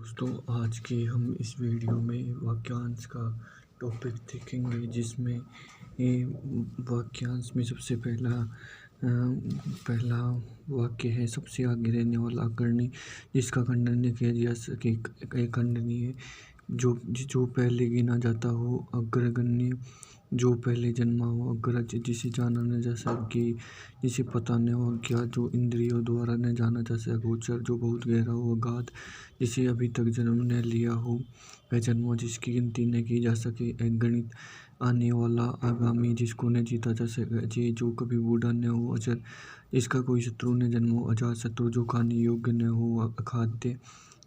दोस्तों, आज के हम इस वीडियो में वाक्यांश का टॉपिक देखेंगे, जिसमें वाक्यांश में सबसे पहला वाक्य है सबसे आगे रहने वाला अग्रणी, जिसका खंडन नहीं किया जा सके। खंडनीय जो पहले गिना जाता हो, अग्रगण्य जो पहले जन्मा हो, अग्रज जिसे जाना न जा सके, जिसे पता न हो, अज्ञात जो इंद्रियों द्वारा न जाना जा सके, गोचर जो बहुत गहरा हो, अगाध जिसे अभी तक जन्म न लिया हो, अजन्मा जिसकी गिनती न की जा सके, अगणित आने वाला, आगामी जिसको न जीता जा सके, जो कभी बूढ़ा न हो, अजर जिसका कोई शत्रु न जन्म हो, अजात शत्रु जो खाने योग्य न हो, अखाद्य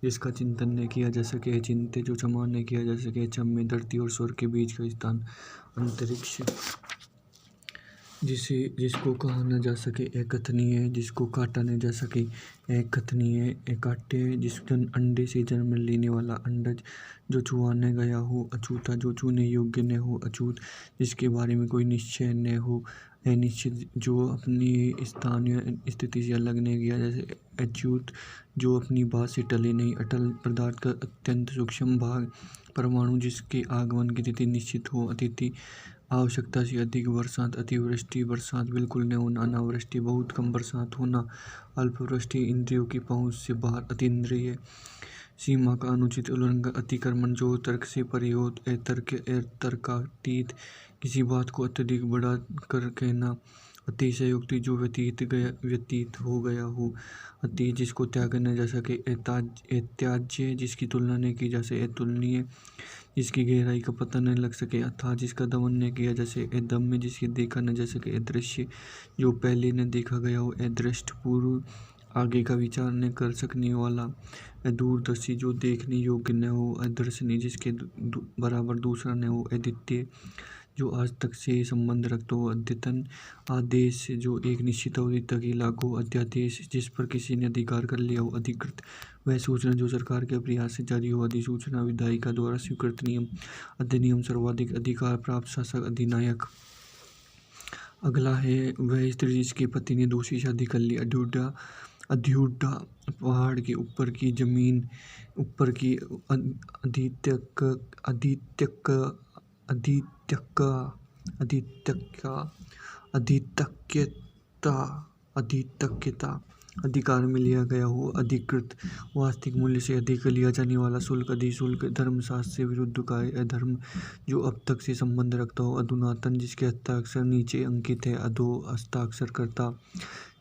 जिसका चिंतन न किया जा सके, अचिंत्य जो क्षमा न किया जा सके, अचम्य धरती और स्वर्ग के बीच का स्थान, अंतरिक्ष जिसको कहा न जा सके, अकथनीय जिसको काटा न जा सके, अकथनीय अकाट्य जिस अंडे से जन्म लेने वाला, अंडज जो छुआ न गया हो, अछूता जो छूने योग्य न हो, अछूत जिसके बारे में कोई निश्चय न हो, अनिश्चित जो अपनी स्थानीय स्थिति से अलग नहीं गया, जैसे अच्युत जो अपनी बात से टले नहीं, अटल पदार्थ का अत्यंत सूक्ष्म भाग, परमाणु जिसके आगमन की तिथि निश्चित हो, अतिथि आवश्यकता से अधिक बरसात, अतिवृष्टि बरसात बिल्कुल न होना, अनावृष्टि बहुत कम बरसात होना, अल्पवृष्टि इंद्रियों की पहुंच से बाहर, अतीन्द्रिय सीमा का अनुचित उल्लंघन, अतिक्रमण जो तर्क से परे हो, तर्कातीत किसी बात को अत्यधिक बढ़ा कर कहना, अतिशयोक्ति जो व्यतीत हो गया हो, अति जिसको त्याग न जा सके, अत्याज्य जिसकी तुलना नहीं की जा सके, अतुलनीय जिसकी गहराई का पता न लग सके, अथाह जिसका दमन न किया जा सके, अदम्य जिसकी देखा न जा सके, अदृश्य जो पहले न देखा गया हो, अदृष्ट पूर्व आगे का विचार न कर सकने वाला, दूरदर्शी जो देखने योग्य न हो, अदर्शनी जिसके बराबर दूसरा न हो, अद्वितीय जो आज तक से संबंध रखता हो, अद्यतन आदेश जो एक निश्चित अवधि तक ही लागू हो, अध्यादेश जिस पर किसी ने अधिकार कर लिया हो, अधिकृत वह सूचना जो सरकार के प्रयास से जारी हो, अधिसूचना विधायिका द्वारा स्वीकृत नियम, अधिनियम सर्वाधिक अधिकार प्राप्त शासक, अधिनायक। अगला है वह स्त्री जिसके पति ने दूसरी शादी कर ली, अध्युडा पहाड़ के ऊपर की जमीन, ऊपर की अधित्यक्ता अधिकार में लिया गया हो, अधिकृत वास्तविक मूल्य से अधिक लिया जाने वाला, शुल्क अधिशुल्क धर्मशास्त्र से विरुद्ध कार्य, अधर्म जो अब तक से संबंध रखता हो, अधुनातन जिसके हस्ताक्षर नीचे अंकित है, अधो हस्ताक्षर करता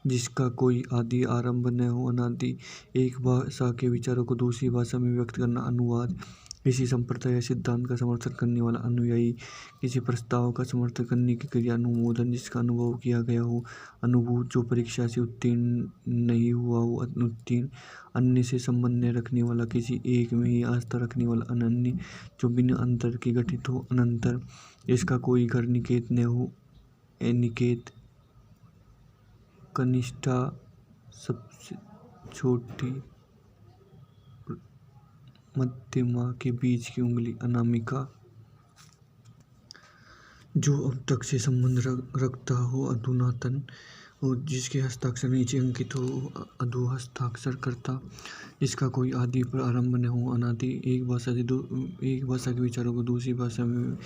जिसका कोई आदि आरंभ न हो, अनादि एक भाषा के विचारों को दूसरी भाषा में व्यक्त करना, अनुवाद किसी संप्रदाय या सिद्धांत का समर्थन करने वाला, अनुयायी किसी प्रस्ताव का समर्थन करने की क्रिया, अनुमोदन जिसका अनुभव किया गया हो, अनुभूत जो परीक्षा से उत्तीर्ण नहीं हुआ हो, अनुत्तीर्ण अन्य से संबंध न रखने वाला, किसी एक में ही आस्था रखने वाला, अनन्य जो बिना अंतर के गठित हो, अनंतर जिसका कोई घर निकेत न हो, अनिकेत कनिष्ठा सबसे छोटी, मध्यमा के बीच की उंगली, अनामिका जो अब तक से संबंध रखता हो, अधुनातन और जिसके हस्ताक्षर नीचे अंकित हो, अधो हस्ताक्षर करता जिसका कोई आदि प्रारंभ न हो, अनादि एक भाषा के विचारों को दूसरी भाषा में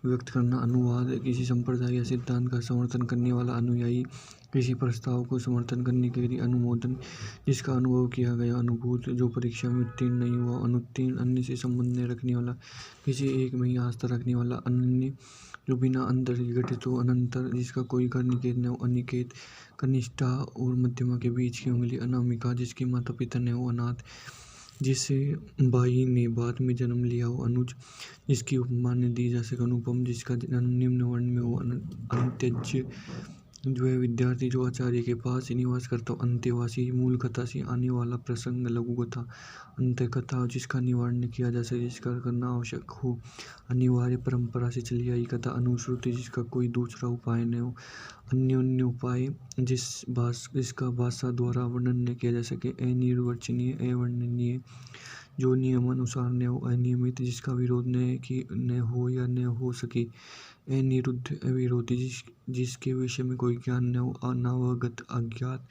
व्यक्त करना, अनुवाद किसी संप्रदाय या सिद्धांत का समर्थन करने वाला, अनुयायी किसी प्रस्ताव को समर्थन करने के लिए, अनुमोदन जिसका अनुभव किया गया, अनुभूत जो परीक्षा में उत्तीर्ण नहीं हुआ, अनुत्तीर्ण अन्य से संबंध न रखने वाला, किसी एक में ही आस्था रखने वाला, अनन्य जो बिना अंतर के गठित हो, अनंतर जिसका कोई घर निकेत न हो, अनिकेत कनिष्ठा और मध्यमा के बीच की उंगली, अनामिका जिसके माता पिता न हो, अनाथ जिसे बाई ने बाद में जन्म लिया हो, अनुज जिसकी उपमा ने दी जा सके, अनुपम जिसका जन्म निम्न वर्ण में हो, अंत्यज जो है विद्यार्थी जो आचार्य के पास निवास करता हो, अंत्यवासी मूल कथा से आने वाला प्रसंग, लघु कथा, अंत्य कथा जिसका निवारण किया जा सके, जिसका करना आवश्यक हो, अनिवार्य परंपरा से चली आई कथा, अनुश्रुति जिसका कोई दूसरा उपाय न हो, अन्योन्य उपाय जिसका भाषा द्वारा वर्णन न किया जा सके, अनिर्वचनीय अवर्णनीय जो नियमानुसार न हो, अनियमित जिसका विरोध न हो या न हो सके, अनिरुद्ध अविरोधी जिसके विषय में कोई ज्ञान न हो, अनावगत अज्ञात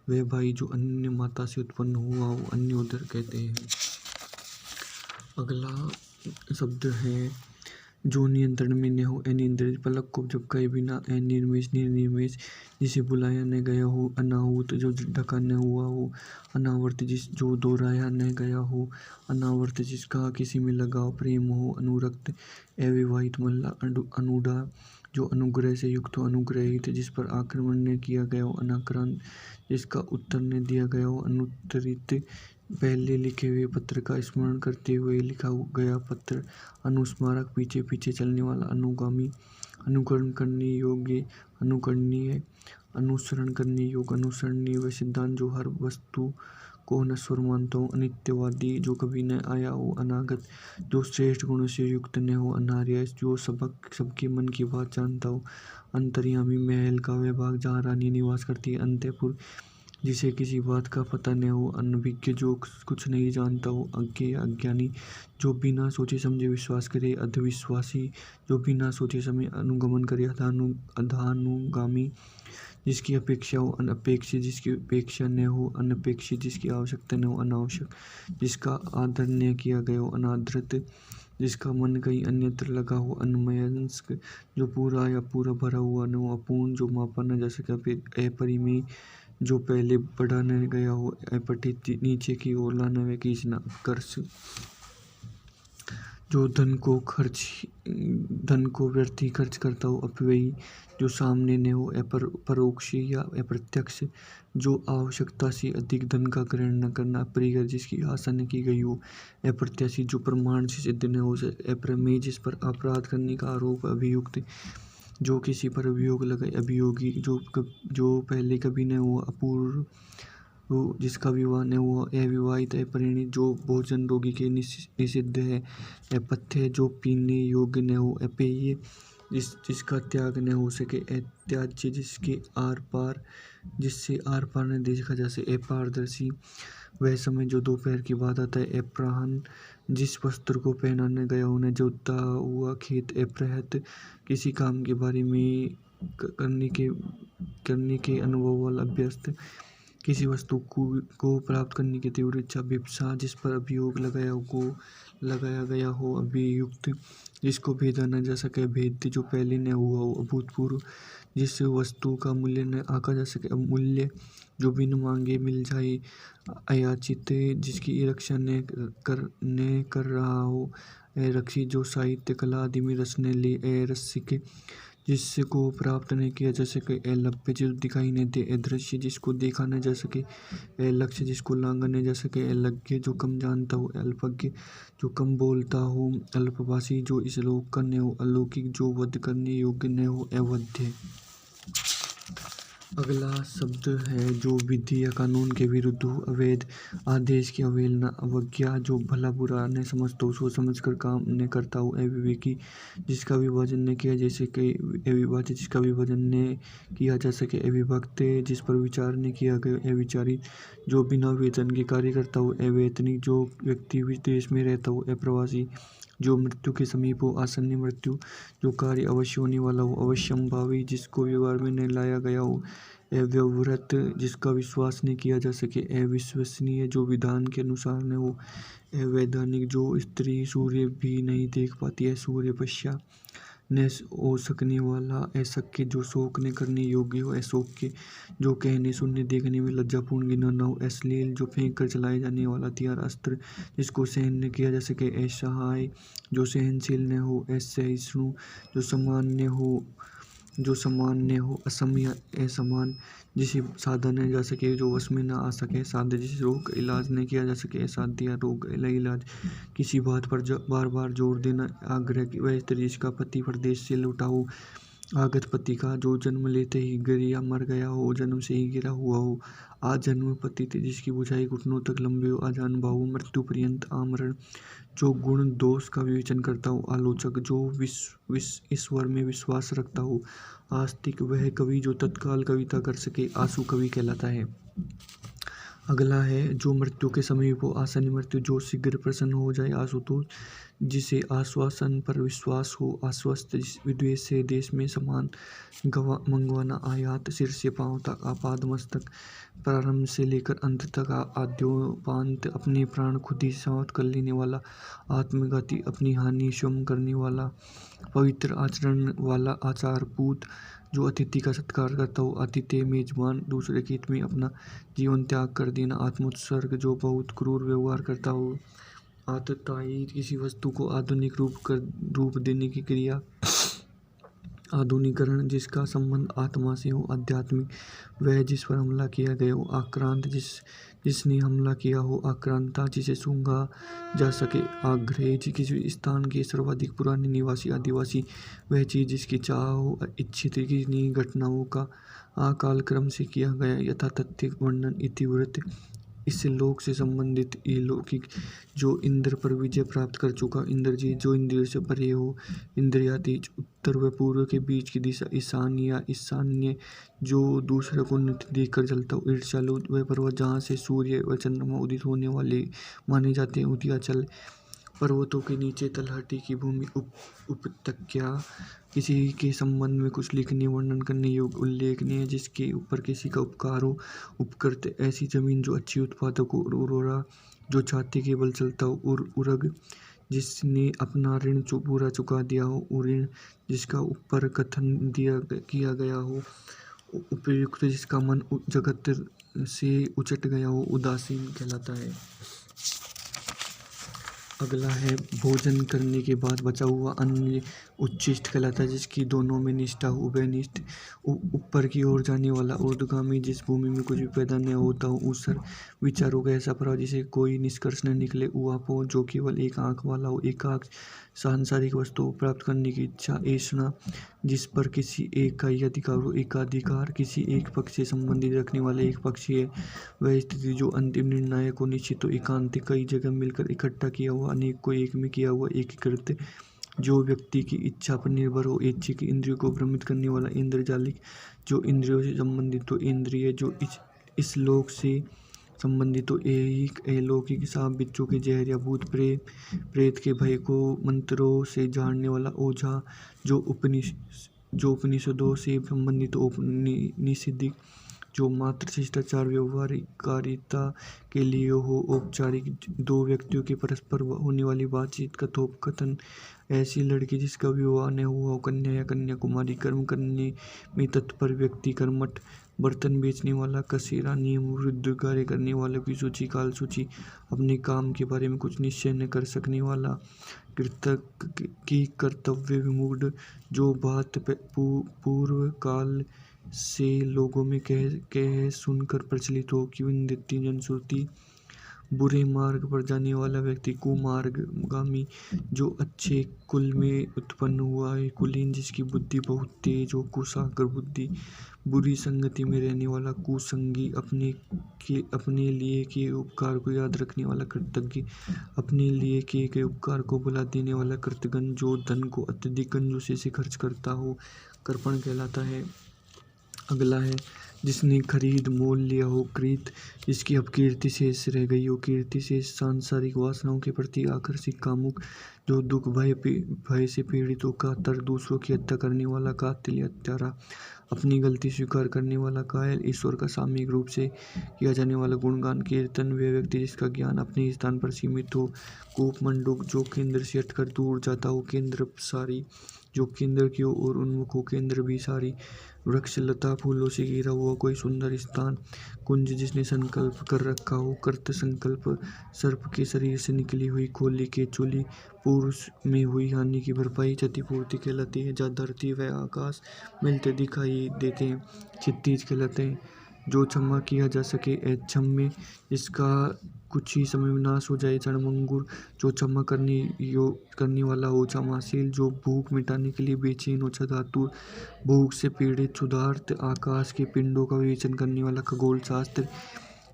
वह भाई जो अन्य माता से उत्पन्न हुआ हो, अन्योदर कहते हैं। अगला शब्द है जो नियंत्रण में न हो, अनियंत्रित, पलक को झपकाए बिना, अनिर्मिष, निर्निमेष, जिसे बुलाया न गया हो, अनाहूत, जो ढका न हुआ हो, अनावर्त, जो दोहराया न गया हो, अनावर्त, जिसका किसी में लगाव प्रेम हो, अनुरक्त, अविवाहित, मल्ला, अनुडा, जो अनुग्रह से युक्त हो, अनुग्रहित, जिस पर आक्रमण न किया गया हो, अनाक्रांत, जिसका उत्तर न दिया गया हो, अनुत्तरित, पहले लिखे हुए पत्र का स्मरण करते हुए लिखा गया पत्र, अनुस्मारक, पीछे पीछे चलने वाला, अनुगामी, अनुकरण करने योग्य, अनुकरणीय, अनुसरण करने योग्य, अनुसरणीय, वह सिद्धांत जो हर वस्तु को नश्वर मानता हो, अनित्यवादी, जो कभी न आया हो, अनागत, जो श्रेष्ठ गुणों से युक्त न हो, अनार्य, जो सबके मन की बात जानता हो, अंतर्यामी, महल का वह भाग जहाँ रानी निवास करती है, अंतःपुर, जिसे किसी बात का पता न हो, अनभिज्ञ, जो कुछ नहीं जानता हो, अज्ञेय, अज्ञानी, जो बिना सोचे समझे विश्वास करे, अधविश्वासी, जो बिना सोचे समय अनुगमन करे, अधानुगामी, जिसकी अपेक्षा हो, अनपेक्षित, जिसकी अपेक्षा न हो, अनपेक्षित, जिसकी आवश्यकता न हो, अनावश्यक, जिसका आदर न किया गया हो, अनादृत, जिसका मन कहीं अन्यत्र लगा हो, अनमनस्क, जो पूरा या पूरा भरा हुआ न हो, अपूर्ण, जो मापा न जा सके, अपरिमेय, जो पहले बढ़ा न गया हो, अपठित, नीचे की ओर लाना व खींचना, उत्कर्ष, जो धन को व्यर्थ ही खर्च करता हो, अपव्ययी, जो सामने न हो, परोक्ष या अप्रत्यक्ष, जो आवश्यकता से अधिक धन का ग्रहण न करना, अप्रिय, जिसकी आशा न की गई हो, अप्रत्याशित, जो प्रमाण से सिद्ध न हो, अप्रमेय, जिस पर अपराध करने का आरोप, अभियुक्त, जो किसी पर अभियोग लगाए, अभियोगी, जो पहले कभी न हुआ, अपूर्व, जिसका विवाह न हुआ, अविवाहित, अपरिणीत, जो भोजन रोगी के निषिद्ध है, अपथ्य, जो पीने योग्य न हो, अपेय, जिसका त्याग न हो सके, अत्याज्य, जिससे आर पार न देखा जा सके, अपारदर्शी, वह समय जो दोपहर के बाद आता है, अपराह्न, जिस वस्त्र को पहना न गया हो, न जोता हुआ खेत, अपृहत, किसी काम के बारे में करने के अनुभव वाला, अभ्यस्त, किसी वस्तु को प्राप्त करने की तीव्र इच्छा, विप्सा, जिस पर अभियोग लगाया गया हो, अभियुक्त, जिसको भेदा न जा सके, भेद्य, जो पहले न हुआ हो, अभूतपूर्व, जिस वस्तु का मूल्य न आंका जा सके, अमूल्य, जो बिन मांगे मिल जाए, अयाचित, जिसकी रक्षा न कर रहा हो, अरक्षित, जो साहित्य कला आदि में रस न ले, अरसिक, जिसको प्राप्त न किया जा सके, अलभ्य, जो दिखाई न दे, अदृश्य, जिसको देखा न जा सके, अलक्ष्य, जिसको लांघा न जा सके, अलज्ञ, जो कम जानता हो, अल्पज्ञ, जो कम बोलता हो, अल्पभाषी, जो इस लोक का न हो, अलौकिक, जो वध करने योग्य न हो, अवध्य। अगला शब्द है जो विधि या कानून के विरुद्ध हो, अवैध, आदेश की अवहेलना, अवज्ञा, जो भला बुरा न समझता हो, सोच समझ कर काम न करता हो, अविवेकी, जिसका विभाजन न किया जा सके, अविभाज्य, जिसका विभाजन न किया जा सके, अविभक्त, जिस पर विचार न किया गया, अविचारित, जो बिना वेतन के कार्य करता हो, अवैतनिक, जो व्यक्ति विदेश में रहता हो, अप्रवासी, जो मृत्यु के समीप हो, आसन्न मृत्यु, जो कार्य अवश्य होने वाला हो, अवश्यंभावी, जिसको व्यवहार में न लाया गया हो, अव्यवहृत, जिसका विश्वास नहीं किया जा सके, अविश्वसनीय, जो विधान के अनुसार न हो, अवैधानिक, जो स्त्री सूर्य भी नहीं देख पाती है, सूर्यपश्या न हो सकने वाला, अशक्य, जो शोक न करने योग्य हो, अशोक्य, जो कहने सुनने देखने में लज्जापूर्ण गिना न हो, अश्लील, जो फेंक कर चलाए जाने वाला हथियार, अस्त्र, जिसको सहन न किया जा सके, असहाय, जो सहनशील न हो, असहिष्णु, जो सामान्य हो, असमय, असमान, जिसे साधा न जा सके, जो वश में न आ सके, साध्य, जिसे रोग इलाज न किया जा सके, असाध्य, रोग इलाज, किसी बात पर बार बार जोर देना, आग्रह की, वह स्त्री जिसका पति परदेश से लौटा हो, आगत पति का, जो जन्म लेते ही गिर या मर गया हो, जन्म से ही गिरा हुआ हो, आज जन्म पति थे, जिसकी बुझाई घुटनों तक लंबी हो, अजान भाव, मृत्यु पर्यंत, आमरण, जो गुण दोष का विवेचन करता हो, आलोचक, जो ईश्वर में विश्वास रखता हो, आस्तिक, वह कवि जो तत्काल कविता कर सके, आंसू कवि कहलाता है। अगला है जो मृत्यु के समीप हो आसानी मृत्यु, जो शीघ्र प्रसन्न हो जाए आशुतोष, जिसे आश्वासन पर विश्वास हो आश्वस्त, विदेश से देश में सामान मंगवाना, आयात, सिर से पांव तक, आपाद मस्तक, प्रारंभ से लेकर अंत तक, आद्योपांत, अपने प्राण खुद ही समाप्त कर लेने वाला, आत्मघाती, अपनी हानि स्वयं करने वाला, पवित्र आचरण वाला, आचारपूत, जो अतिथि का सत्कार करता हो, आतिथ्य, मेजबान, दूसरे के हित में अपना जीवन त्याग कर देना, आत्मोत्सर्ग, जो बहुत क्रूर व्यवहार करता हो, आततायी, किसी वस्तु को आधुनिक रूप देने की क्रिया, आधुनिकरण, जिसका संबंध आत्मा से हो, आध्यात्मिक, वह जिस पर हमला किया गया हो, आक्रांत, जिसने हमला किया हो, आक्रांता, जिसे सूंघा जा सके, आग्रह, किसी स्थान के सर्वाधिक पुराने निवासी, आदिवासी, वह चीज जिसकी चाह हो, इच्छित, किन्हीं घटनाओं का आकाल क्रम से किया गया यथातथ्य वर्णन, इतिवृत्त, इस लोक से संबंधित, अलौकिक, जो इंद्र पर विजय प्राप्त कर चुका, इंद्रजीत, जो इंद्रियों से परे हो, इंद्रियातीत, उत्तर व पूर्व के बीच की दिशा, ईशान्य, जो दूसरे को नित्य देखकर चलता हो, ईर्ष्यालु, वह पर्वत जहाँ से सूर्य व चंद्रमा उदित होने वाले माने जाते हैं, उदयाचल, पर्वतों के नीचे तलहटी की भूमि, उपत्यका, किसी के संबंध में कुछ लिखने वर्णन करने योग्य उल्लेखनीय है, जिसके ऊपर किसी का उपकार हो, उपकृत, ऐसी जमीन जो अच्छी उत्पादक हो, उर्वरा, जो छाती के बल चलता हो, उर्ग, जिसने अपना ऋण पूरा चुका दिया हो, उऋण, जिसका ऊपर कथन किया गया हो, उपयुक्त, जिसका मन जगत से उचट गया हो, उदासीन कहलाता है। अगला है भोजन करने के बाद बचा हुआ अन्न उच्छिष्ट कहलाता है, जिसकी दोनों में निष्ठा हो, उभयनिष्ठ, ऊपर की ओर जाने वाला, ऊर्ध्वगामी, जिस भूमि में कुछ भी पैदा न होता हो, ऊसर, विचारों का ऐसा प्रभाव जिसे कोई निष्कर्ष न निकले, उआपो, जो केवल एक आंख वाला हो, एकाक्ष, सांसारिक वस्तुओं को प्राप्त करने की इच्छा, ऐषणा, जिस पर किसी एक का ही अधिकार हो, एकाधिकार, किसी एक पक्ष से संबंधित रखने वाला एक पक्षी है, वह स्थिति जो अंतिम निर्णायक हो, निश्चित हो, एकांतिक, कई जगह मिलकर इकट्ठा किया हुआ, अनेक को एक में किया हुआ, एकीकृत, जो व्यक्ति की इच्छा पर निर्भर हो, ऐच्छिक, इंद्रियों को भ्रमित करने वाला, इंद्रजालिक, जो इंद्रियों से संबंधित हो, इंद्रिय, जो इस लोक से संबंधित हो, ऐहिक, अलौकिक, सांप बिच्छू के जहर या भूत प्रेत के भय को मंत्रों से जानने वाला, ओझा, जो उपनिषदों से संबंधित हो, औपनिषदिक, जो मात्र शिष्टाचार व्यवहारिकता के लिए हो, औपचारिक, दो व्यक्तियों के परस्पर होने वाली बातचीत, कथोपकथन, ऐसी लड़की जिसका विवाह न हुआ हो, कन्या या कन्याकुमारी, कर्म करने में तत्पर व्यक्ति, कर्मठ, बर्तन बेचने वाला, कसेरा, नियम विरुद्ध कार्य करने वालों की सूची, काल सूची, अपने काम के बारे में कुछ निश्चय न कर सकने वाला, कृतक की कर्तव्य विमूढ़, जो बात पूर्व काल से लोगों में कह सुनकर प्रचलित हो, किंवदंती, जनश्रुति, बुरे मार्ग पर जाने वाला व्यक्ति, कुमार्गामी, जो अच्छे कुल में उत्पन्न हुआ है, कुलीन, जिसकी बुद्धि बहुत तेज हो, कुशाग्र बुद्धि, बुरी संगति में रहने वाला, कुसंगी, अपने लिए किए उपकार को याद रखने वाला, कृतज्ञ, अपने लिए किए गए उपकार को भुला देने वाला, कृतघ्न, जो धन को अत्यधिक कंजूसी से खर्च करता हो, कृपण कहलाता है। अगला है जिसने खरीद मोल लिया हो, कृत, जिसकी अब कीर्ति शेष रह गई हो, कीर्ति शेष, सांसारिक वासनाओं के प्रति आकर्षित, कामुक, जो दुख भय से पीड़ित हो, कातर, दूसरों की हत्या करने वाला, कातिल, हत्यारा, अपनी गलती स्वीकार करने वाला, कायल, ईश्वर का सामूहिक रूप से किया जाने वाला गुणगान, कीर्तन, वे व्यक्ति जिसका ज्ञान अपने स्थान पर सीमित हो, कूप, मंडूक, जो केंद्र से हटकर दूर जाता हो, केंद्र सारी, जो केंद्र की ओर उन्मुख हो, केंद्र भी सारी, वृक्ष, लता, फूलों से घिरा हुआ कोई सुंदर स्थान, कुंज, जिसने संकल्प कर रखा हो, कर्त संकल्प, सर्प के शरीर से निकली हुई खोली, केचुली, पुरुष में हुई हानि की भरपाई, क्षतिपूर्ति कहलाती है, जहाँ धरती व आकाश मिलते दिखाई देते हैं, क्षितिज कहलाते हैं, जो क्षमा किया जा सके, अक्षम्य, जिसका कुछ ही समय में नाश हो जाए, क्षणभंगुर, जो क्षमा करने वाला हो, क्षमाशील, जो भूख मिटाने के लिए बेचैन हो, क्षधातुर, भूख से पीड़ित, क्षुधार्त, आकाश के पिंडों का विवेचन करने वाला, खगोल शास्त्र,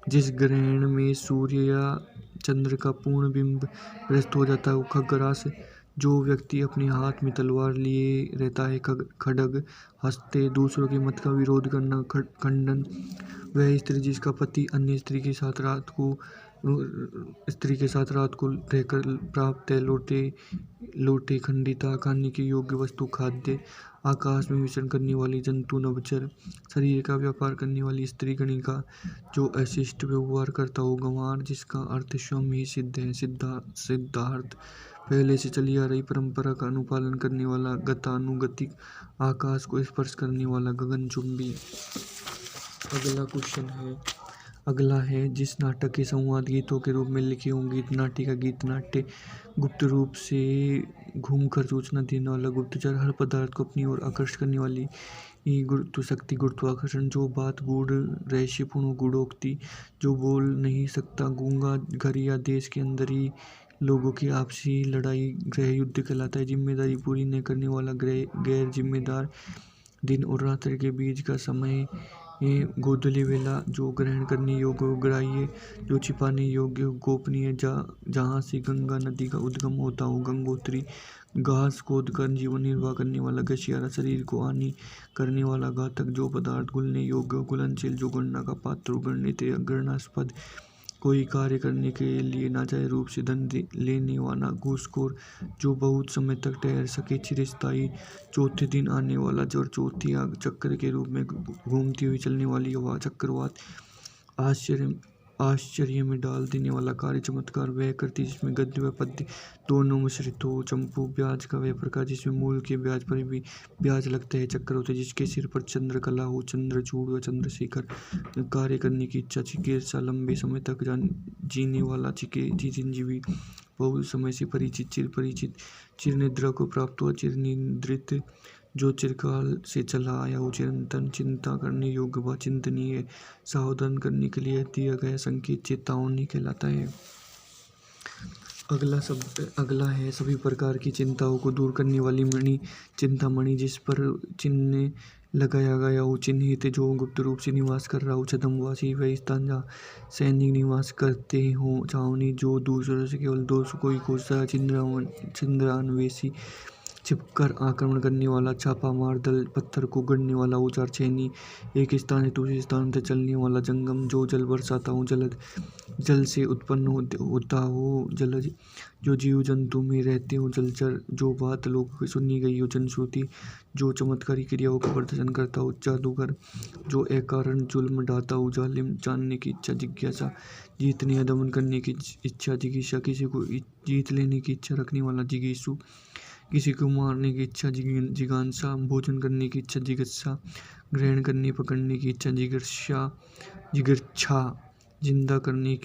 जिस ग्रहण में सूर्य या चंद्र का पूर्ण बिंब ग्रस्त हो जाता है, खग्रास, जो व्यक्ति अपने हाथ में तलवार लिए रहता है, खड्ग हंसते, दूसरों के मत का विरोध करना, खंडन, वह स्त्री जिसका पति अन्य स्त्री के साथ रात को रहकर प्राप्त है, लोटे खंडिता, खाने के योग्य वस्तु, खाद्य, आकाश में विचरण करने वाली जंतु, नभचर, शरीर का व्यापार करने वाली स्त्री, गणिका, जो अशिष्ट व्यवहार करता हो, गंवार, जिसका अर्थ स्वयं ही सिद्ध है, सिद्धार्थ, पहले से चली आ रही परंपरा का अनुपालन करने वाला, गतानुगतिक, आकाश को स्पर्श करने वाला, गगनचुंबी। अगला है जिस नाटक के संवाद गीतों के रूप में लिखे हों, गीत नाटिका, गीत नाट्य, गुप्त रूप से घूमकर सूचना देने वाला, गुप्तचर, हर पदार्थ को अपनी ओर आकर्षित करने वाली गुरुत्व शक्ति, गुरुत्वाकर्षण, जो बात गूढ़, रहस्यपूर्ण, गूढ़ोक्ति, जो बोल नहीं सकता, गूंगा, घर या देश के अंदर ही लोगों की आपसी लड़ाई, गृह युद्ध कहलाता है, जिम्मेदारी पूरी न करने वाला, गैर जिम्मेदार, दिन और रात्रि के बीच का समय, गोधूली वेला, जो ग्रहण करने योग्य, ग्राह्य, जो छिपाने योग्य, गोपनीय, जहाँ से गंगा नदी का उद्गम होता हो, गंगोत्री, घास खोदकर जीवन निर्वाह करने वाला, गशियारा, शरीर को हानि करने वाला, घातक, जो पदार्थ घुलने योग्य, घुलनशील, जो गणना का पात्र, गणनास्पद, कोई कार्य करने के लिए नाजायज रूप से धन लेने वाला, घूसखोर, जो बहुत समय तक ठहर सके, चिरस्थायी, चौथे दिन आने वाला, और चौथी आग चक्र के रूप में घूमती हुई चलने वाली हवा, चक्रवात, आश्चर्य में डाल देने वाला कार्य, चमत्कार, वह करती जिसमें गद्य व पद्य दोनों मिश्रित हो, चंपू, ब्याज का वह प्रकार जिसमें मूल के ब्याज पर भी ब्याज लगता है, चक्रवर्ती, जिसके सिर पर चंद्रकला हो, चंद्रचूड़ व चंद्रशेखर, कार्य करने की इच्छा, चिकित्सा, लंबे समय तक जीने वाला, चिरंजीवी, बहुत समय से परिचित, चिरनिद्रा को प्राप्त हुआ, चिरनिद्रित, जो चिरकाल से चला आया हो, चिरंतन, चिंता करने योग्य व चिंतनीय, सावधान करने के लिए दिया गया संकेत, चेतावनी कहलाता है। अगला है सभी प्रकार की चिंताओं को दूर करने वाली मणि, चिंतामणि, जिस पर चिन्ह लगाया गया हो, चिन्हित, जो गुप्त रूप से निवास कर रहा हो, छद्मवासी, वह स्थान जहाँ सैनिक निवास करते हो, छावनी, जो दूसरों से केवल दोष को ही खोजता है, छिंद्रान्वेषी, छिपकर आक्रमण करने वाला, छापामार दल, पत्थर को गढ़ने वाला, औजार, छेनी, एक स्थान से दूसरे स्थान तक चलने वाला, जंगम, जो जल बरसाता हो, जलद, जल से उत्पन्न होता हो, जलज, जो जीव जंतु में रहते हो, जलचर, जो बात लोगों की सुनी गई हो, जनश्रुति, जो चमत्कारी क्रियाओं का प्रदर्शन करता हो, जादूगर, जो अकारण जुल्म ढाता हो, जालिम, जानने की इच्छा, जिज्ञासा, जीतने या दमन करने की इच्छा, जिज्ञासा, किसी को जीत लेने की इच्छा रखने वाला, जिगीषु, किसी को मारने की इच्छा, जिज्ञासा, भोजन करने की इच्छा, जिगत्सा, ग्रहण करने पकड़ने की इच्छा, जिगर्छा, जिंदा रहने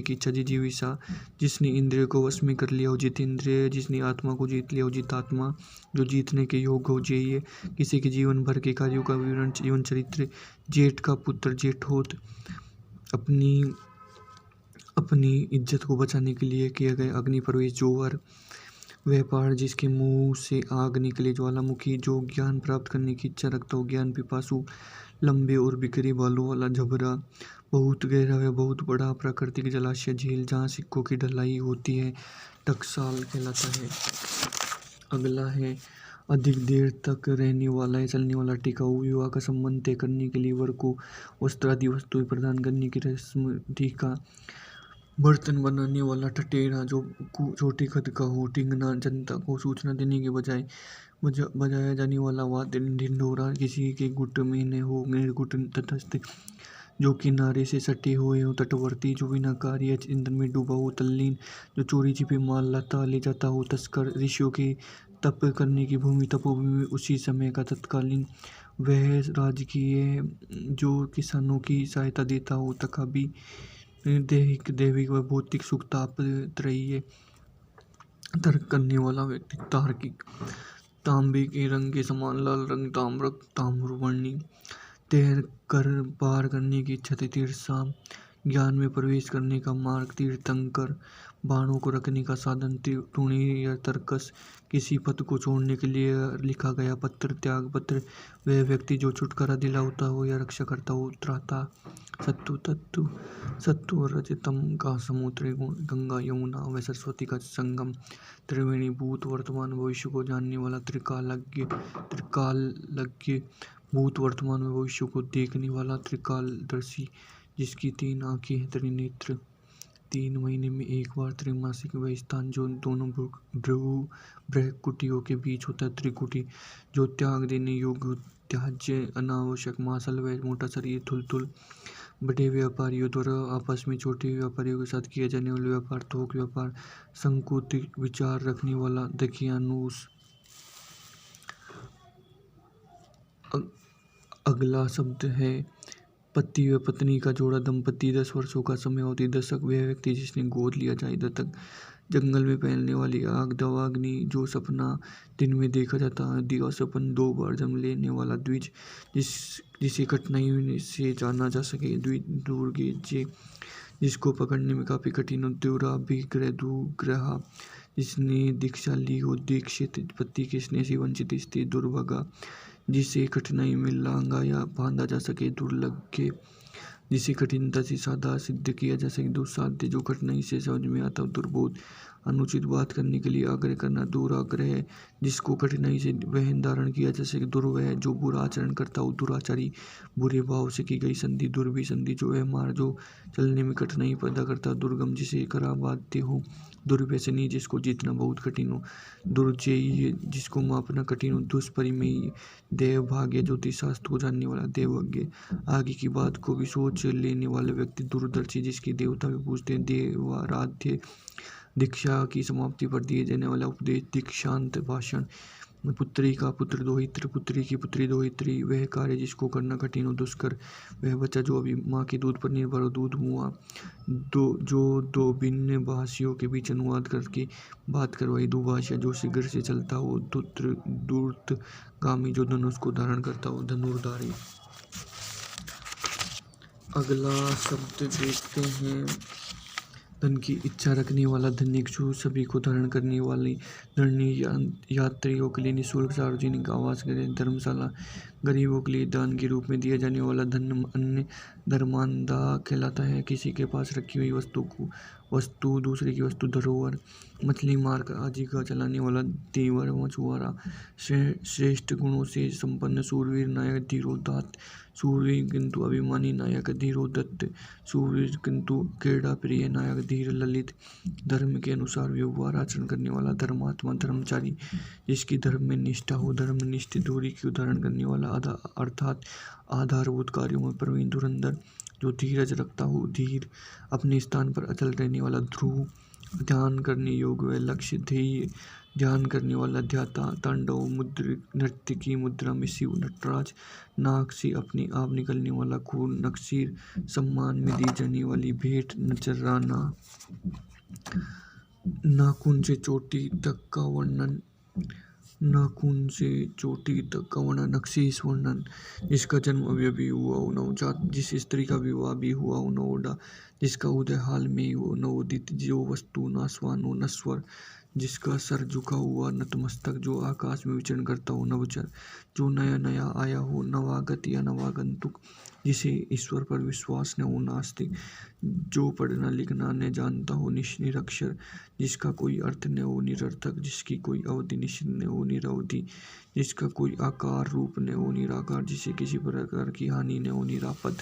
की इच्छा, जिजीविषा, जिसने इंद्रिय को वश में कर लिया हो, जितेंद्रिय, जिसने आत्मा को जीत लिया हो, जितात्मा, जो जीतने के योग्य हो, जेय, किसी के जीवन भर के कार्यों का विवरण, जीवन चरित्र, जेठ का पुत्र, जेठोत, अपनी इज्जत को बचाने के लिए किया गया अग्नि प्रवेश, जोहर, वह पहाड़ जिसके मुंह से आग निकले, ज्वालामुखी, जो ज्ञान प्राप्त करने की इच्छा रखता हो, ज्ञान पिपासु, लंबे और बिखरे बालों वाला, झबरा, बहुत गहरा व बहुत बड़ा, प्राकृतिक जलाशय, झील, जहाँ सिक्कों की ढलाई होती है, टकसाल कहलाता है। अगला है अधिक देर तक रहने वाला है, चलने वाला, टिकाऊ, विवाह का संबंध तय करने के लिए वर को वस्त्रादि वस्तुएं प्रदान करने की रस्म, टीका, बर्तन बनाने वाला, टटेरा, जो छोटे कद का हो, टिंगना, जनता को सूचना देने के बजाय बजाया जाने वाला वाद्य, ढिंढोरा, किसी के गुट में न हो, निर्गुट, तटस्थ, जो किनारे से सटे हुए हो, तटवर्ती, जो बिना कार्य चिंतन में डूबा हो, तल्लीन, जो चोरी छिपे माल लाता ले जाता हो, तस्कर, ऋषियों के तप करने की भूमि, तपोभूमि, उसी समय का तत्कालीन, वह राजकीय, जो किसानों की सहायता देता हो, तकाबी, दैविक व भौतिक सुख, तापत्रयीय, तर्क करने वाला व्यक्ति, तार्किक, तांबे के रंग के समान लाल रंग, ताम्रक, ताम्रवर्णी, तैर कर पार करने की इच्छा, तीर्षा, ज्ञान में प्रवेश करने का मार्ग, तीर्थंकर, बाणों को रखने का साधन, टूणी या तरकस, किसी पथ को छोड़ने के लिए लिखा गया पत्र, त्याग पत्र, वह व्यक्ति जो छुटकारा दिलाता हो या रक्षा करता हो, त्राता। सत्तु तत्तु, सत्तु और रजतम का समुद्र, गंगा यमुना व सरस्वती का संगम, त्रिवेणी, भूत वर्तमान भविष्य को जानने वाला त्रिकालज्ञ, त्रिकालज्ञ, भूत वर्तमान में भविष्य को देखने वाला त्रिकालदर्शी, जिसकी 3 आंखें हैं, त्रिनेत्र, 3 महीने में एक बार त्रैमासिक, वह स्थान जो दोनों बृहकुटियों के बीच होता है, त्रिकुटी, जो त्याग देने योग्य, त्याज्य, अनावश्यक, मासल व मोटा शरीर, थुलथुल, बड़े व्यापारियों द्वारा आपस में छोटे व्यापारियों के साथ किया जाने वाला व्यापार, थोक व्यापार, संकुचित विचार रखने वाला, दकियानूस। अगला शब्द है पति व पत्नी का जोड़ा, दंपति, 10 वर्षों का समय होती, दशक, वह व्यक्ति जिसने गोद लिया जाए, दत्तक, जंगल में फैलने वाली आग, दवाग्नि, जो सपना दिन में देखा जाता है, दिवास्वप्न, 2 बार जन्म लेने वाला, द्विज, जिसे कठिनाई से जाना जा सके, दुर्गेज्य, जिसको पकड़ने में काफी कठिन हो, दुराभिग्रह, दुग्रहा, जिसने दीक्षा ली हो, दीक्षित, पति के स्नेह से वंचित स्त्री, दुर्भगा, जिसे कठिनाई में लांगा या बांधा जा सके, दुर्लभ, जिसे कठिनता से साधा सिद्ध किया जा सके, दुस्साध्य, जो कठिनाई से समझ में आता, दुर्बोध, अनुचित बात करने के लिए आग्रह करना, दुराग्रह, जिसको कठिनाई से वहन धारण किया जा सके, दुर्वह, जो बुरा आचरण करता हो, दुराचारी, बुरे भाव से की गई संधि, दुर्विसंधि, जो व्यवहार जो चलने में कठिनाई पैदा करता, दुर्गम, जिसे करा बाध्य हो, दुर्व्यसनी, जिसको जीतना बहुत कठिन हो, दुर्जेय, जिसको मापना कठिन हो, दुष्परिमेय, देवभाग्य, ज्योतिष शास्त्र को जानने वाला, देवज्ञ, आगे की बात को भी सोच लेने वाले व्यक्ति, दूरदर्शी, जिसकी देवता भी पूछते हैं, देवाराध्य, दीक्षा की समाप्ति पर दिए जाने वाला उपदेश, दीक्षांत भाषण, पुत्री का पुत्र दोहित्र, पुत्री की पुत्री दोहित्री, वह कार्य जिसको करना कठिन हो, दुष्कर, वह बच्चा जो अभी माँ के दूध पर निर्भर हो, दूध मुआ, दो भिन्न भाषियों के बीच अनुवाद करके बात करवाई, दुभाषा, जो शीघ्र से चलता हो, दूरगामी, जो धनुष को धारण करता हो, धनुर्धारी। अगला शब्द देखते हैं, धन की इच्छा रखने वाला, धन्यक्षु, सभी को धारण करने वाली, धरणी, यात्रियों के लिए निःशुल्क सार्वजनिक आवास गृह, धर्मशाला, गरीबों के लिए दान के रूप में दिया जाने वाला धन, अन्य, धर्मांधा कहलाता है, किसी के पास रखी हुई वस्तु दूसरे की वस्तु, धरोहर, मछली मार कर आजीविका चलाने वाला, देवर, मछुआरा, श्रेष्ठ गुणों से संपन्न, शूरवीर, नायक, धीरोदात्त, शूरवीर किंतु अभिमानी, नायक, धीरोदत्त, शूरवीर किंतु क्रीड़ा प्रिय, नायक, धीर, ललित, धर्म के अनुसार व्यवहार आचरण करने वाला, धर्मात्मा, धर्मचारी, जिसकी धर्म में निष्ठा हो, धर्मनिष्ठ, दूरी की उदाहरण करने वाला, अर्थात आधारभूत कार्यों में प्रवीण, धुरंधर, जो धीरज रखता हो, धीर, अपने स्थान पर अचल रहने वाला, ध्रुव, ध्यान करने योग्य व लक्ष्य, ध्येय, ध्यान करने वाला, ध्याता, तांडव, नृत्य की मुद्रा में शिव, नटराज, नाक से अपने आप निकलने वाला खून, नक्सीर, सम्मान में दी जाने वाली भेंट, नजराना, नाखून से चोटी तक का वर्णन, नाखून से चोटी तक का वर्णन, नक्शीस वर्णन, जिसका जन्म अभी हुआ हो, नवजात, जिस स्त्री का विवाह भी हुआ हो, नवोढा, जिसका उदय हाल में ही हो, नवोदित, जो वस्तु नाशवान हो, नश्वर, जिसका सर झुका हुआ, नतमस्तक, जो आकाश में विचरण करता हो, नवचर, जो नया नया आया हो, नवागत या नवागंतुक, जिसे ईश्वर पर विश्वास न हो, नास्तिक, जो पढ़ना लिखना न जानता हो, निरक्षर, जिसका कोई अर्थ न हो, निरर्थक, जिसकी कोई अवधि निश्चित न हो, निरवधि, जिसका कोई आकार रूप न हो, निराकार, जिसे किसी प्रकार की हानि न हो, निरापद।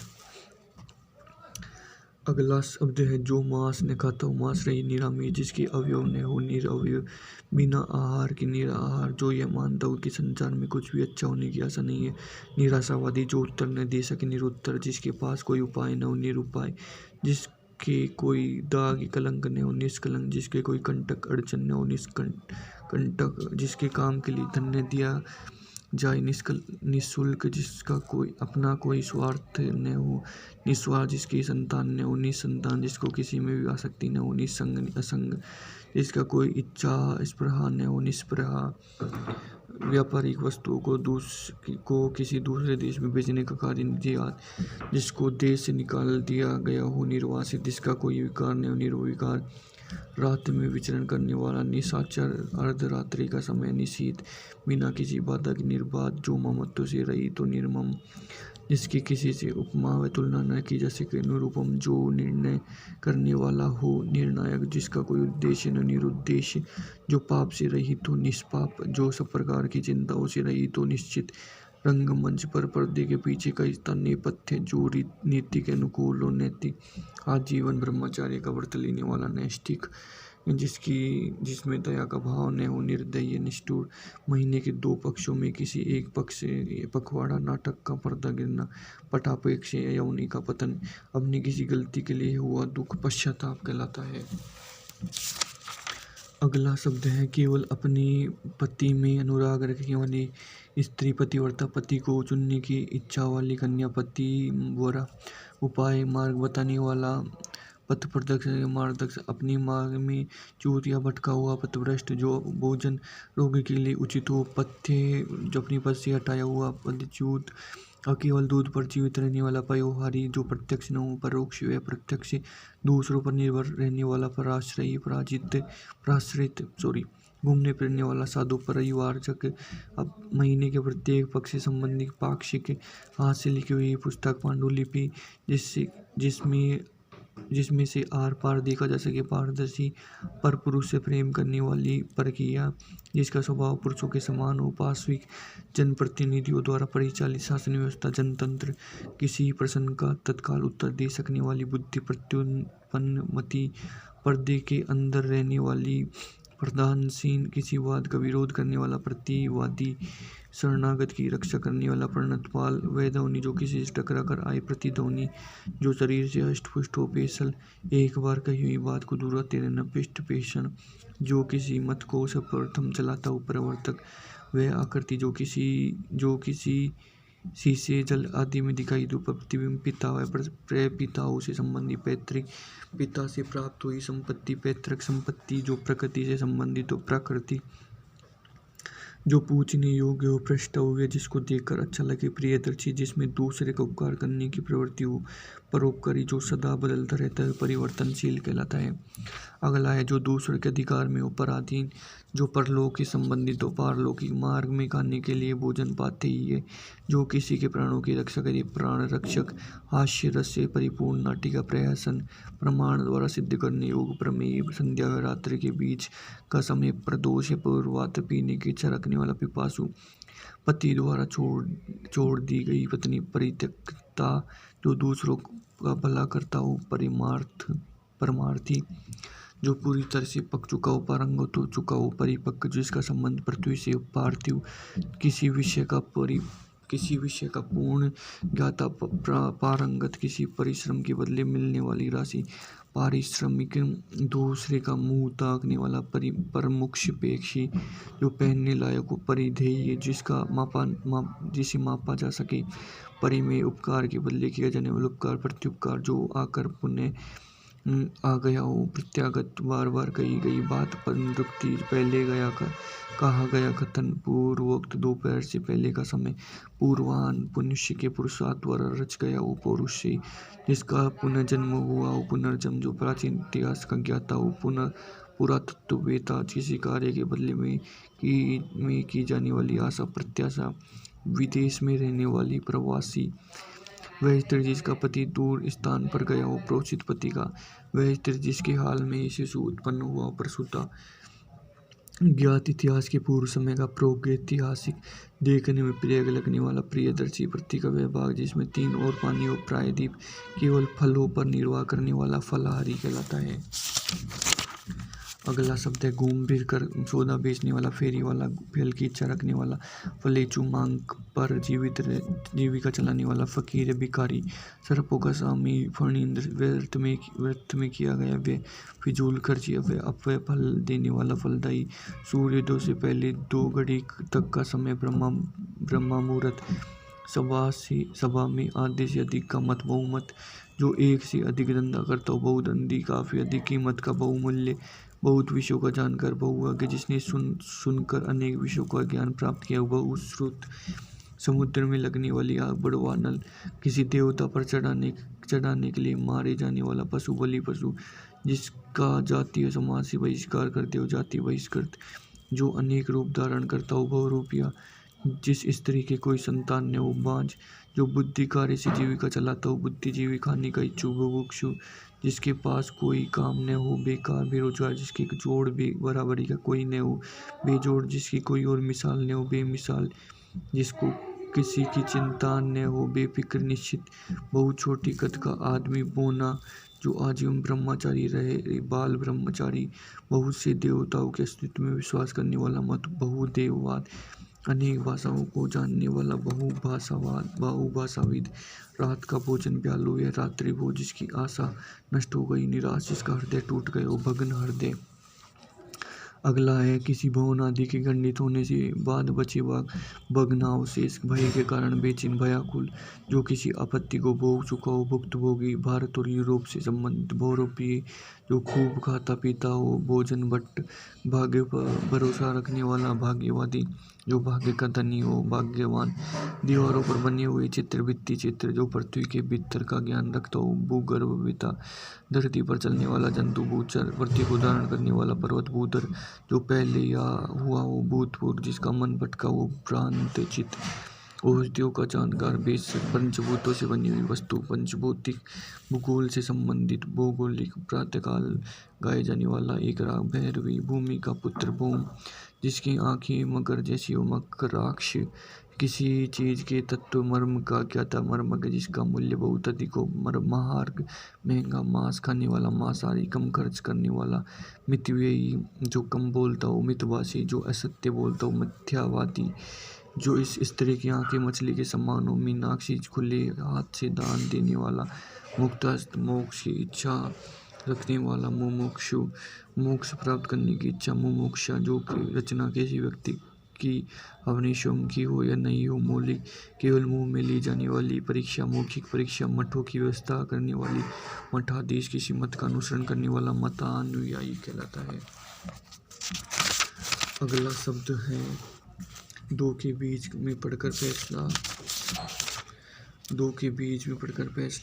अगला शब्द है जो मांस न खाता हो, मांस रही, निरामिष, जिसके अवयव न हो, निरवयव, बिना आहार के निराहार, जो यह मानता हो कि संसार में कुछ भी अच्छा होने की आशा नहीं है, निराशावादी, जो उत्तर न दे सके, निरुत्तर, जिसके पास कोई उपाय न हो, निरुपाय, जिसके कोई दाग कलंक न हो, निष्कलंक, जिसके कोई कंटक अड़चन न हो, निष्कंटक, जिसके काम के लिए धन न दिया जाए, निःशुल्क, जिसका कोई अपना कोई स्वार्थ न हो, निस्वार्थ, जिसकी संतान न हो, निसंतान, जिसको किसी में भी आसक्ति न हो, निसंग, असंग, जिसका कोई इच्छा स्पृहा न हो, निस्पृहा, व्यापारिक वस्तुओं को किसी दूसरे देश में भेजने का कार्य, निर्यात, जिसको देश से निकाल दिया गया हो, निर्वासित, जिसका कोई विकार न हो, निर्विकार, रात में विचरण करने वाला निशाचर, अर्धरात्रि का समय निशीथ, बिना किसी बाधा के निर्बाध, जो ममत्व से रहित तो निर्मम, जिसकी किसी से उपमा व तुलना न की जा सके, निरुपम, जो निर्णय करने वाला हो, निर्णायक, जिसका कोई उद्देश्य न निरुद्देश्य, जो पाप से रहित हो, निष्पाप, जो सब प्रकार की चिंताओं से रहित हो, निश्चित, रंगमंच पर पर्दे के पीछे का स्थान नेपथ्य, जो नीति के अनुकूल हो, नैतिक, आजीवन ब्रह्मचार्य का व्रत लेने वाला, नैष्ठिक, जिसमें दया का भाव न हो, निर्दयी, निष्ठुर, महीने के 2 पक्षों में किसी एक पक्ष से पखवाड़ा, नाटक का पर्दा गिरना, पटापेक्ष यौवनी का पतन, अपनी किसी गलती के लिए हुआ दुख पश्चाताप कहलाता है। अगला शब्द है केवल। अपनी पति में अनुराग रखने वाली स्त्री, पतिव्रता, पति को चुनने की इच्छा वाली कन्या, पतिव्रता, उपाय मार्ग बताने वाला, पथ प्रदर्शक, मार्गदर्शक, अपनी मार्ग में च्युत या भटका हुआ पथभ्रष्ट, जो भोजन रोगी के लिए उचित हो, पथ्य, जो अपनी पथ से हटाया हुआ पदच्युत, केवल दूध पर जीवित रहने वाला, पयोहारी, जो प्रत्यक्ष न हो, परोक्ष व प्रत्यक्ष, दूसरों पर निर्भर रहने वाला, पराश्रयी, पराश्रित, घूमने फिरने वाला, साधु, परिवारजक, अब महीने के प्रत्येक पक्ष से संबंधित पाक्षिक, हाथ से लिखी हुई पुस्तक, पांडुलिपि, जिसमें से आर पार देखा जा सके, पारदर्शी, पर पुरुष से प्रेम करने वाली, परकीय, जिसका स्वभाव पुरुषों के समान हो, पार्श्विक, जनप्रतिनिधियों द्वारा परिचालित शासन व्यवस्था, जनतंत्र, किसी प्रश्न का तत्काल उत्तर दे सकने वाली बुद्धि, प्रत्युत्पन्नमति, पर्दे के अंदर रहने वाली, प्रधानसीन, किसी वाद का विरोध करने वाला, प्रतिवादी, शरणागत की रक्षा करने वाला, प्रणतपाल, वैधवनी, जो किसी से टकरा कर आए, प्रतिध्वनि, जो शरीर से हष्टपुष्ट हो, पेशल, एक बार कही हुई बात को दोहराते रहना, पृष्ठ पेषण, जो किसी मत को सर्वप्रथम चलाता हो, प्रवर्तक, वह आकृति, जो किसी शीशे, जल आदि में दिखाई दो, प्रतिबिंब, पिता व प्रपिताओं से संबंधी, पैतृक, पिता से प्राप्त हुई संपत्ति, पैतृक संपत्ति, जो प्रकृति से संबंधित हो, प्रकृति, जो पूछने योग्य हो, पृष्ठ हुए, जिसको देखकर अच्छा लगे, प्रियदर्शी, जिसमें दूसरे का उपकार करने की प्रवृत्ति हो, परोपकारी, जो सदा बदलता रहता है, परिवर्तनशील कहलाता है। अगला है जो दूसरे के अधिकार में हो, पराधीन, जो परलोक के संबंधित हो, पारलौकिक, मार्ग में खाने के लिए भोजन पाते ही है, जो किसी के प्राणों की रक्षा करे, प्राण रक्षक, हास्य रस से परिपूर्ण, नाटिका, प्रहसन, प्रमाण द्वारा सिद्ध करने योग्य, प्रमेय, संध्या व रात्रि के बीच का समय, प्रदोष, पूर्वात, पीने की इच्छा रखने वाला, पिपासु, पति द्वारा छोड़ दी गई पत्नी, परित्यक्ता, जो दूसरों का भला करता हो, परमार्थी, जो पूरी तरह से पक चुका हो, पारंगत हो चुका हो, परिपक्व, जिसका संबंध पृथ्वी से, पार्थिव, किसी विषय का पूर्ण ज्ञाता, पारंगत, किसी परिश्रम के बदले मिलने वाली राशि, पारिश्रमिक, दूसरे का मुंह ताकने वाला, परमुक्षपेक्षी, जो पहनने लायक हो, परिधेय, जिसे मापा जा सके, परिमेय, उपकार के बदले किया जाने वाला उपकार, प्रत्युपकार, जो आकर पुण्य आ गया हो, प्रत्यागत, बार बार कही गई बात, पुनरुक्ति, पहले कहा गया कथन, पूर्वोक्त, दोपहर से पहले का समय, पूर्वान, पुरुष के पुरुषार्थ द्वारा रच गया हो, पौरुष, जिसका पुनर्जन्म हुआ हो, पुनर्जन्म, जो प्राचीन इतिहास का ज्ञाता हो, पुरातत्ववेता, किसी कार्य के बदले में की जाने वाली आशा, प्रत्याशा, विदेश में रहने वाली, प्रवासी, वह स्त्री जिसका पति दूर स्थान पर गया हो, प्रोषित पति का, वह स्त्री जिसके हाल में शिशु उत्पन्न हुआ हो, प्रसूता, ज्ञात इतिहास के पूर्व समय का, प्रागैतिहासिक, देखने में प्रिय लगने वाला, प्रियदर्शी, प्रति का वह भाग जिसमें 3 और पानी हो, प्रायद्वीप, केवल फलों पर निर्वाह करने वाला, फलाहारी कहलाता है। अगला शब्द है घूम फिर कर सौदा बेचने वाला, फेरी वाला, फल की इच्छा रखने वाला, फलेचू, मांग पर जीविका चलाने वाला, फकीर, भिखारी, सर्पों का स्वामी, फणींद्र, व्यर्थ में किया गया व्यय, फिजूल खर्ची, अपव्यय, फल देने वाला, फलदायी, सूर्योदय से पहले 2 घड़ी तक का समय, ब्रह्मा मुहूर्त, सभा में आधे से अधिक का मत, बहुमत, जो एक से अधिक धंधा करता हो, बहुधंधी, काफी अधिक कीमत का, बहुमूल्य, बहुत विषयों का जानकर, बहुअज्ञ, जिसने सुनकर अनेक विषयों का ज्ञान प्राप्त किया, बहुश्रुत, समुद्र में लगने वाली आग, बड़वा नल, किसी देवता पर चढ़ाने के लिए मारे जाने वाला, पशु, बलि पशु, जिसका जातीय समाज से बहिष्कार करते हो जाति बहिष्कृत, जो अनेक रूप धारण करता हो बहुरूपिया, जिस स्त्री के कोई संतान न हो बांझ, जो बुद्धि कार्य से जीविका चलाता हो बुद्धिजीवी, खाने का इच्छुक बुभुक्षु, जिसके पास कोई काम न हो बेकार बेरोजगार, जिसकी जोड़ बे बराबरी का कोई न हो बेजोड़, जिसकी कोई और मिसाल न हो बेमिसाल, जिसको किसी की चिंता न हो बेफिक्र निश्चित, बहुत छोटी कद का आदमी बोना, जो आजीवन ब्रह्मचारी रहे बाल ब्रह्मचारी, बहुत से देवताओं के अस्तित्व में विश्वास करने वाला मत बहुदेववाद, अनेक भाषाओं को जानने वाला बहुभाषाविद, रात का भोजन प्यालू या रात्रि भोज, जिसकी आशा नष्ट हो गई निराश, जिसका हृदय टूट गया भग्न हृदय। अगला है किसी भवन आदि के खंडित होने से बाद बचे भग्नावशेष, भय के कारण बेचैन व्याकुल, जो किसी आपत्ति को भोग चुका हो भुक्तभोगी, भारत और यूरोप से संबंधित बहुरूपी, जो खूब खाता पीता हो भोजन भट्ट, भाग्य पर भरोसा रखने वाला भाग्यवादी, जो भाग्य का धनी हो भाग्यवान, दीवारों पर बने हुए चित्र भित्ति चित्र, जो पृथ्वी के भीतर का ज्ञान रखता हो भूगर्भविता, धरती पर चलने वाला जंतु भूचर, पृथ्वी को धारण करने वाला पर्वत भूधर, जो पहले या हुआ हो भूतपूर्व, जिसका मन भटका हो भ्रांत चित्त, औषधियों का जानकार बेशक, पंचभूतों से बनी हुई वस्तु, पंचभौतिक भूगोल से संबंधित भौगोलिक, प्रातःकाल गाए जाने वाला एक राग भैरवी, भूमि का पुत्र भूम, जिसकी आंखें मकर जैसी हो मकराक्ष, किसी चीज के तत्व मर्म का ज्ञाता मर्मज्ञ, जिसका मूल्य बहुत अधिक हो महार्घ, महंगा, मांस खाने वाला मांसाहारी, कम खर्च करने वाला मितव्ययी, जो कम बोलता हो मितभाषी, जो असत्य बोलता हो मिथ्यावादी, जो इस स्त्री की आंखें मछली के समान हो मीनाक्षी, खुले हाथ से दान देने वाला मुक्तहस्त, मोक्ष की इच्छा रखने वाला मुमुक्षु, मोक्ष प्राप्त करने की इच्छा मुमुक्षा, जो कि रचना किसी व्यक्ति की अपनी स्वयं की हो या नहीं हो, मौलिक केवल मुंह में ली जाने वाली परीक्षा, मौखिक परीक्षा, मठों की व्यवस्था करने वाली मठाधीश, किसी मत का अनुसरण करने वाला मतानुयायी कहलाता है। अगला शब्द है दो के बीच में पढ़कर फैसला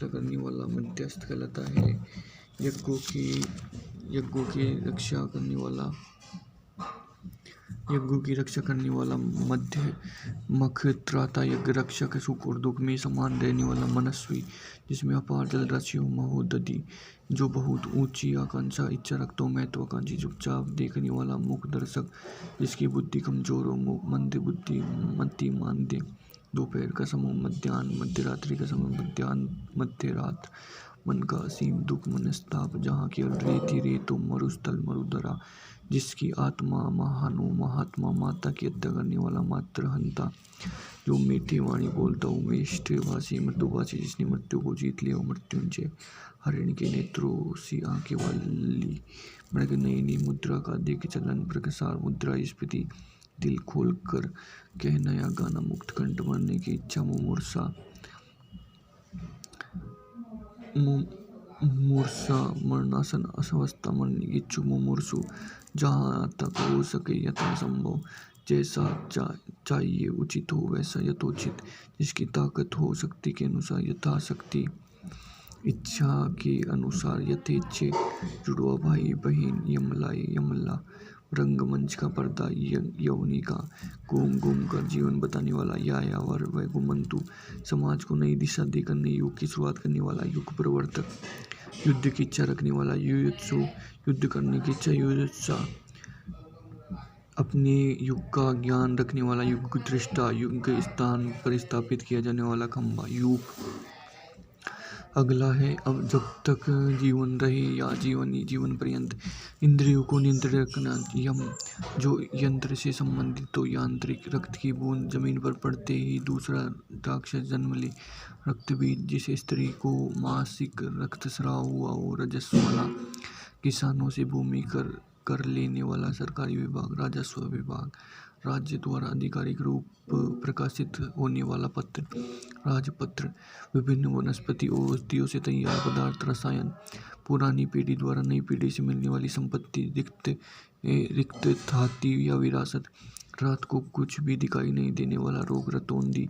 करने वाला मध्यस्थ कहलाता है। यज्ञों की रक्षा करने वाला मध्य मख, त्राता यज्ञ रक्षक, सुख और दुख में समान रहने वाला मनस्वी, जिसमें अपार जल राशि हो महोदधि, जो बहुत ऊंची आकांक्षा इच्छा रखता हो महत्वाकांक्षी, चुपचाप देखने वाला मुख दर्शक, जिसकी बुद्धि कमजोर हो मंद बुद्धि मति मांद्य, दोपहर का समय मध्याह्न, मध्यरात्रि का समय मध्याह्न, मध्य रात, मन का असीम दुख मनस्ताप, जहाँ केवल रेत ही रेत हो मरुस्थल मरुधरा, जिसकी आत्मा महान हो महात्मा, माता की हत्या करने वाला मातृहंता, जो मीठी वाणी बोलता हो मेष्ठभाषी मृदुभाषी, जिसने मृत्यु को जीत लिया हो मृत्युंजय, हरिण के नेत्रों सी आंखें वाली मृग नयनी, मुद्रा का देख चलन प्रसार मुद्रा स्फीति, दिल खोल कर कह नया गाना, मुक्त कंठ मरने की इच्छा मुमूर्षा मरणासन अवस्था मरने की इच्छुक मुमूर्षु, जहाँ तक हो सके यथासंभव, जैसा चाहिए उचित हो वैसा यथोचित, जिसकी ताकत हो शक्ति के अनुसार यथाशक्ति, इच्छा के अनुसार यथेच्छे, जुड़वा भाई बहन यमला, रंगमंच का पर्दा यवनिका, घूम कर जीवन बताने वाला यायावर व घुमंतु, समाज को नई दिशा देकर नए युग की शुरुआत करने वाला युग प्रवर्तक, युद्ध की इच्छा रखने वाला युयुत्सु, युद्ध करने की इच्छा युयुत्सा, अपने युग का ज्ञान रखने वाला युग दृष्टा, युग के स्थान पर स्थापित किया जाने वाला खंबा युग। अगला है अब जब तक जीवन रहे या जीवन पर्यंत इंद्रियों को नियंत्रित रखना यम, जो यंत्र से संबंधित हो यांत्रिक, रक्त की बूंद जमीन पर पड़ते ही दूसरा राक्षस जन्म ले, रक्तबीज, जिस स्त्री को मासिक रक्तस्राव हुआ हो, रजस्व वाला, किसानों से भूमि कर लेने वाला सरकारी विभाग, राजस्व विभाग, राज्य द्वारा आधिकारिक रूप प्रकाशित होने वाला पत्र, राजपत्र, विभिन्न वनस्पति औषधियों से तैयार पदार्थ, रसायन, पुरानी पीढ़ी द्वारा नई पीढ़ी से मिलने वाली संपत्ति, रिक्त थाती या विरासत, रात को कुछ भी दिखाई नहीं देने वाला रोग, रतौंधी,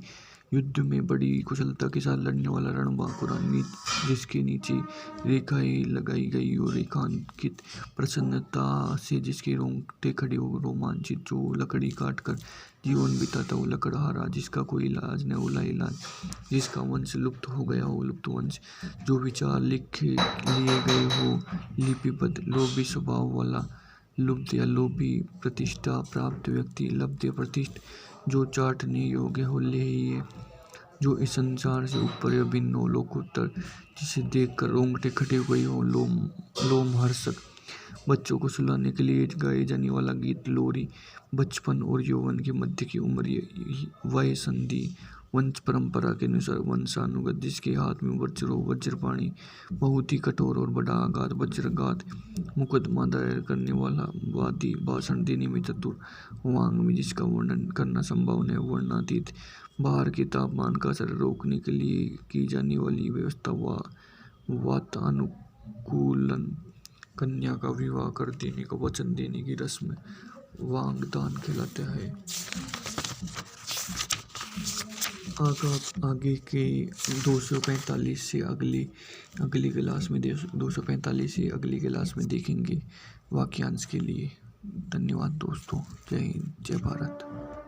युद्ध में बड़ी कुशलता के साथ लड़ने वाला रणबांकुरा, जिसके नीचे रेखाएं लगाई गई और रेखांकित, प्रसन्नता से जिसके रोंगटे खड़े हो, रोमांचित, जो लकड़ी काट कर जीवन बिताता वो लकड़हारा, जिसका कोई इलाज न हो लाइलाज, जिसका वंश लुप्त हो गया हो लुप्त वंश, जो विचार लिख लिए गए हो लिपिबद्ध, लोभी स्वभाव वाला लुब्ध या लोभी, प्रतिष्ठा प्राप्त व्यक्ति, लब्ध या प्रतिष्ठ, जो चाटने योग्य हो लेह्य, जो इस संसार से ऊपर या भिन्न हो, लोकोत्तर, जिसे देखकर रोंगटे खड़े हुए हो, लोमहर्षक, बच्चों को सुलाने के लिए गाए जाने वाला गीत लोरी, बचपन और यौवन के मध्य की उम्र, वय संधि, वंश परंपरा के अनुसार वंशानुगत, जिसके हाथ में वज्र हो, वज्रपाणी, बहुत ही कठोर और बड़ा आघात, वज्रघात, मुकदमा दायर करने वाला वादी, भाषण देने में चतुर, वांग में जिसका वर्णन करना संभव नहीं, वर्णातीत, बाहर के तापमान का असर रोकने के लिए की जाने वाली व्यवस्था, वातानुकूलन, कन्या का विवाह कर देने का वचन देने की रस्म वांगदान कहलाता है। आगे के 245 से अगली क्लास में 245 से अगली क्लास में देखेंगे वाक्यांश के लिए। धन्यवाद दोस्तों। जय हिंद, जय भारत।